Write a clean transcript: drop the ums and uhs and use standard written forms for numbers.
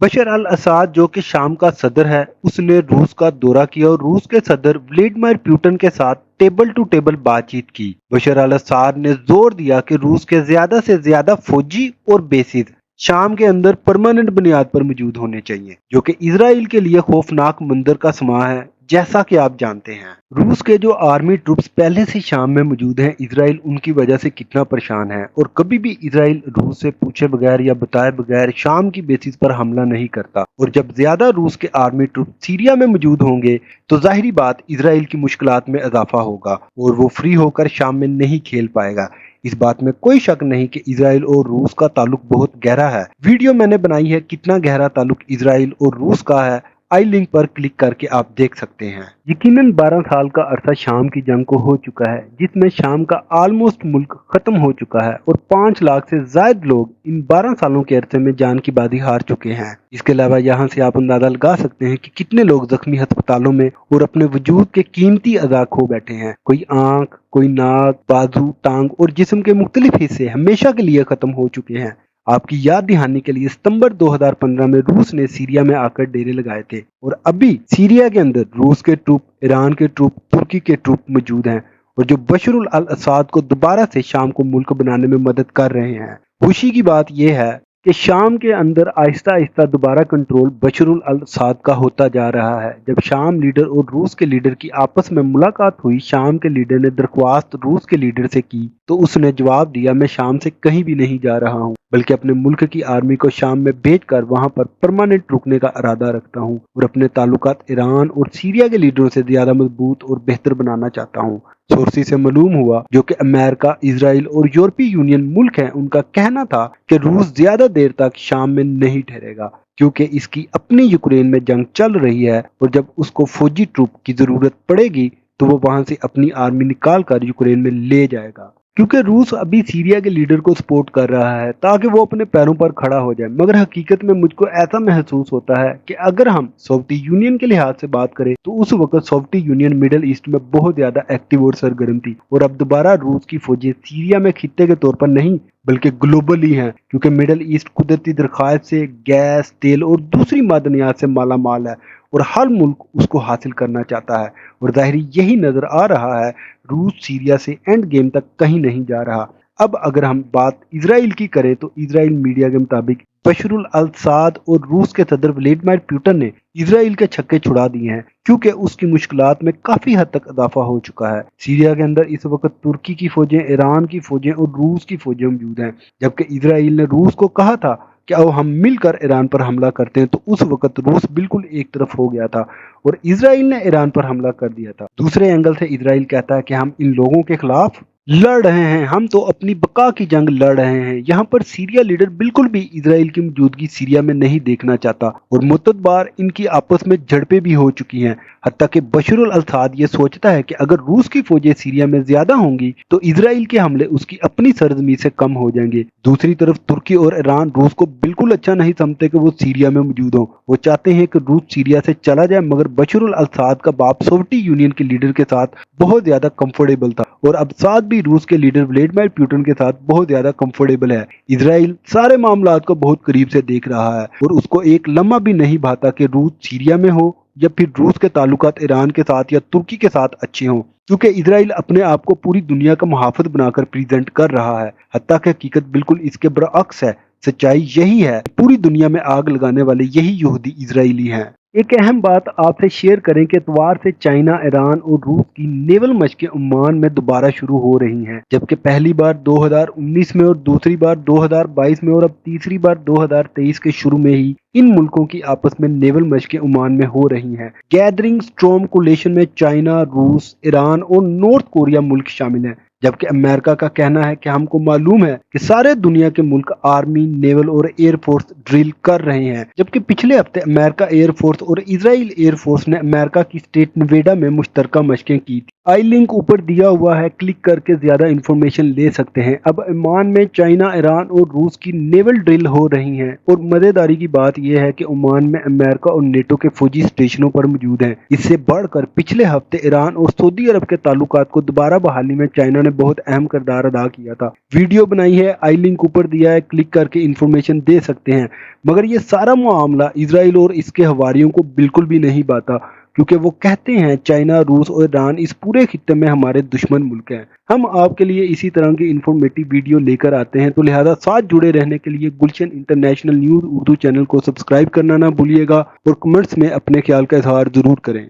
बशर अल असद जो कि शाम का सदर है, उसने रूस का दौरा किया और रूस के सदर व्लादिमीर पुतिन के साथ टेबल टू टेबल बातचीत की। बशर अल असद ने जोर दिया कि रूस के ज्यादा से ज्यादा फौजी और बेसिस शाम के अंदर परमानेंट बुनियाद पर मौजूद होने चाहिए, जो कि इसराइल के लिए खौफनाक मंजर का समा है। जैसा कि आप जानते हैं, रूस के जो आर्मी ट्रूप्स पहले से शाम में मौजूद हैं, इसराइल उनकी वजह से कितना परेशान है और कभी भी इसराइल रूस से पूछे बगैर या बताए बगैर शाम की बेसिस पर हमला नहीं करता। और जब ज्यादा रूस के आर्मी ट्रूप सीरिया में मौजूद होंगे तो जाहिरी बात इसराइल की मुश्किलात में इजाफा होगा और वो फ्री होकर शाम में नहीं खेल पाएगा। इस बात में कोई शक नहीं कि इसराइल और रूस का ताल्लुक बहुत गहरा है। वीडियो मैंने बनाई है कितना गहरा ताल्लुक इसराइल और रूस का है, आई लिंक पर क्लिक करके आप देख सकते हैं। यकीनन 12 साल का अरसा शाम की जंग को हो चुका है, जिसमें शाम का ऑलमोस्ट मुल्क खत्म हो चुका है और 5 लाख से ज्यादा लोग इन 12 सालों के अरसे में जान की बाजी हार चुके हैं। इसके अलावा यहाँ से आप अंदाजा लगा सकते हैं कि कितने लोग जख्मी अस्पतालों में और अपने वजूद के कीमती अज़ा खो बैठे हैं। कोई आंख, कोई नाक, बाजू, टांग और जिस्म के मुख्तलिफ हिस्से हमेशा के लिए खत्म हो चुके हैं। आपकी याद दहानी के लिए सितंबर 2015 में रूस ने सीरिया में आकर डेरे लगाए थे और अभी सीरिया के अंदर रूस के ट्रूप, ईरान के ट्रूप, तुर्की के ट्रूप मौजूद हैं और जो बशर अल असद को दोबारा से शाम को मुल्क बनाने में मदद कर रहे हैं। खुशी की बात यह है कि शाम के अंदर आहिस्ता आहिस्ता दोबारा कंट्रोल बशर अल असद का होता जा रहा है। जब शाम लीडर और रूस के लीडर की आपस में मुलाकात हुई, शाम के लीडर ने दरख्वास्त रूस के लीडर से की तो उसने जवाब दिया, मैं शाम से कहीं भी नहीं जा रहा हूँ बल्कि अपने मुल्क की आर्मी को शाम में भेजकर वहां पर परमानेंट रुकने का इरादा रखता हूँ और अपने ताल्लुकात ईरान और सीरिया के लीडरों से ज्यादा मजबूत और बेहतर बनाना चाहता हूँ। सोर्सी से मालूम हुआ जो कि अमेरिका, इसराइल और यूरोपीय यूनियन मुल्क हैं, उनका कहना था कि रूस ज्यादा देर तक शाम में नहीं ठहरेगा क्योंकि इसकी अपनी यूक्रेन में जंग चल रही है और जब उसको फौजी ट्रूप की जरूरत पड़ेगी तो वो वहां से अपनी आर्मी निकाल कर यूक्रेन में ले जाएगा। क्योंकि रूस अभी सीरिया के लीडर को सपोर्ट कर रहा है ताकि वो अपने पैरों पर खड़ा हो जाए, मगर हकीकत में मुझको ऐसा महसूस होता है कि अगर हम सोवियत यूनियन के लिहाज से बात करें तो उस वक्त सोवियत यूनियन मिडल ईस्ट में बहुत ज्यादा एक्टिव और सरगर्म थी और अब दोबारा रूस की फौजें सीरिया में खित्ते के तौर पर नहीं बल्कि ग्लोबली हैं, क्योंकि मिडल ईस्ट कुदरती दरखास्त से गैस, तेल और दूसरी मादनियात से माला माल है और हर मुल्क उसको हासिल करना चाहता है और जाहिर यही नजर आ रहा है। रूस सीरिया से एंड गेम तक कहीं नहीं जा रहा। अब अगर हम बात इसराइल की करें तो इसराइल मीडिया के मुताबिक बशर अल असद और रूस के सदर व्लादिमीर पुतिन ने इसराइल के छक्के छुड़ा दिए हैं क्योंकि उसकी मुश्किलात में काफी हद तक इजाफा हो चुका है। सीरिया के अंदर इस वक्त तुर्की की फौजें, ईरान की फौजें और रूस की फौजें मौजूद हैं, जबकि इसराइल ने रूस को कहा था कि अब हम मिलकर ईरान पर हमला करते हैं, तो उस वक्त रूस बिल्कुल एक तरफ हो गया था और इसराइल ने ईरान पर हमला कर दिया था। दूसरे एंगल से इसराइल कहता है कि हम इन लोगों के खिलाफ लड़ रहे हैं, हम तो अपनी बका की जंग लड़ रहे हैं। यहाँ पर सीरिया लीडर बिल्कुल भी इसराइल की मौजूदगी सीरिया में नहीं देखना चाहता और मुद्दत बार इनकी आपस में झड़पें भी हो चुकी हैं। हत्ता कि बशर अल असद ये सोचता है कि अगर रूस की फौजें सीरिया में ज्यादा होंगी तो इसराइल के हमले उसकी अपनी सरजमी से कम हो जाएंगे। दूसरी तरफ तुर्की और ईरान रूस को बिल्कुल अच्छा नहीं समझते कि वो सीरिया में मौजूद हो। वो चाहते हैं कि रूस सीरिया से चला जाए, मगर बशर अल असद का बाप सोवियत यूनियन के लीडर के साथ बहुत ज्यादा कंफर्टेबल था और अब साथ भी रूस के लीडर व्लादिमीर पुतिन के साथ बहुत ज्यादा कंफर्टेबल है। इसराइल सारे मामलात को बहुत करीब से देख रहा है और उसको एक लम्हा भी नहीं भाता कि रूस सीरिया में हो या फिर रूस के ताल्लुकात ईरान के साथ या तुर्की के साथ अच्छे हों, क्योंकि इसराइल अपने आप को पूरी दुनिया का मुहाफिज बनाकर प्रेजेंट कर रहा है। हत्ता कि हकीकत बिल्कुल इसके बरअक्स है। सच्चाई यही है, पूरी दुनिया में आग लगाने वाले यही यहूदी इजरायली हैं। एक अहम बात आपसे शेयर करें कि इतवार से चाइना, ईरान और रूस की नेवल मशकें ओमान में दोबारा शुरू हो रही हैं, जबकि पहली बार 2019 में और दूसरी बार 2022 में और अब तीसरी बार 2023 के शुरू में ही इन मुल्कों की आपस में नेवल मशकें ओमान में हो रही हैं। गैदरिंग स्टॉर्म कोलिशन में चाइना, रूस, ईरान और नॉर्थ कोरिया मुल्क शामिल हैं, जबकि अमेरिका का कहना है कि हमको मालूम है कि सारे दुनिया के मुल्क आर्मी, नेवल और एयरफोर्स ड्रिल कर रहे हैं। जबकि पिछले हफ्ते अमेरिका एयरफोर्स और इजराइल एयरफोर्स ने अमेरिका की स्टेट नेवेडा में मुश्तरका मशकें की थी। आई लिंक ऊपर दिया हुआ है, क्लिक करके ज्यादा इंफॉर्मेशन ले सकते हैं। अब ओमान में चाइना, ईरान और रूस की नेवल ड्रिल हो रही हैं और मजेदारी की बात यह है कि ओमान में अमेरिका और नेटो के फौजी स्टेशनों पर मौजूद हैं। इससे बढ़कर पिछले हफ्ते ईरान और सऊदी अरब के ताल्लुकात को दोबारा बहाली में चाइना ने में बहुत अहम किरदार अदा किया था। वीडियो बनाई है, आई लिंक ऊपर दिया है, क्लिक करके इंफॉर्मेशन दे सकते हैं। मगर ये सारा मामला इजराइल और इसके हवारियों को बिल्कुल भी नहीं भाता, क्योंकि वो कहते हैं चाइना, रूस और ईरान इस पूरे खित्ते में हमारे दुश्मन मुल्क हैं। हम आपके लिए इसी तरह की इंफॉर्मेटिव वीडियो लेकर आते हैं, तो लिहाजा साथ जुड़े रहने के लिए गुलशन इंटरनेशनल न्यूज़ उर्दू चैनल को सब्सक्राइब करना ना भूलिएगा और कमेंट्स में अपने ख्याल का इजहार जरूर करें।